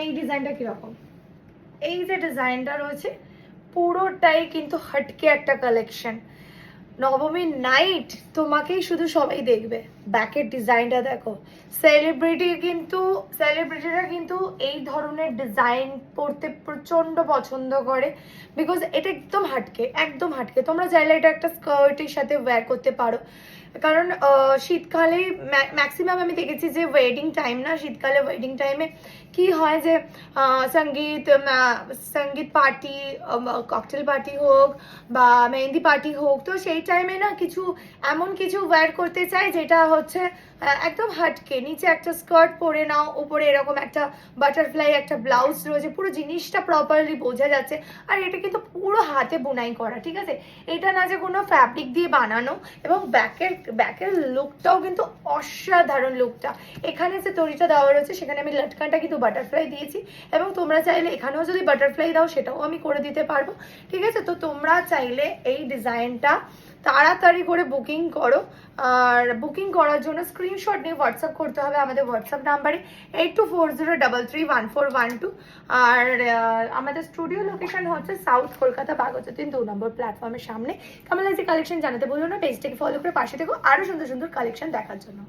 এই ডিজাইনটা কিরকম, এই যে ডিজাইনটা রয়েছে পুরোটাই কিন্তু হটকে একটা কালেকশন। নবমীর নাইট তোমাকেই শুধু সবাই দেখবে। ব্যাকের ডিজাইনটা দেখো, সেলিব্রিটিরা কিন্তু এই ধরনের ডিজাইন পরতে প্রচন্ড পছন্দ করে, বিকজ এটা একদম হাটকে, একদম হাটকে। তোমরা চাইলে এটা একটা স্কার্টের সাথে ওয়্যার করতে পারো, কারণ শীতকালে ম্যাক্সিমাম আমি দেখেছি যে ওয়েডিং টাইম না, শীতকালে ওয়েডিং টাইমে কি হয় যে সঙ্গীত পার্টি, ককটেল পার্টি হোক বা মেহেন্দি পার্টি হোক, তো সেই টাইমে না কিছু এমন কিছু ওয়্যার করতে চাই যেটা হচ্ছে একদম হাটকে। নিচে একটা স্কার্ট পরে নাও, উপরে এরকম একটা বাটারফ্লাই একটা ব্লাউজ রয়েছে, পুরো জিনিসটা প্রপারলি বোঝা যাচ্ছে। আর এটা কিন্তু পুরো হাতে বোনাই করা, ঠিক আছে? এটা না যে কোনো ফ্যাব্রিক দিয়ে বানানো। এবং ব্যাকের লুকটাও কিন্তু অসাধারণ লুকটা। এখানে যে তরিটা দেওয়া রয়েছে সেখানে আমি লটকানটা কিন্তু বাটারফ্লাই দিয়েছি, এবং তোমরা চাইলে এখানেও যদি বাটারফ্লাই দাও সেটাও আমি করে দিতে পারবো, ঠিক আছে? তো তোমরা চাইলে এই ডিজাইনটা তাড়াতাড়ি করে বুকিং করো। আর বুকিং করার জন্য স্ক্রিনশট নিয়ে হোয়াটসঅ্যাপ করতে হবে আমাদের হোয়াটসঅ্যাপ নাম্বারে 8240331412। আর আমাদের স্টুডিও লোকেশন হচ্ছে সাউথ কলকাতা বাঘাযতীন 2 নম্বর প্ল্যাটফর্মের সামনে। কেমন লাগছে কালেকশন জানাতে বললো না, পেজটাকে ফলো করে পাশে থেকো আরও সুন্দর সুন্দর কালেকশন দেখার জন্য।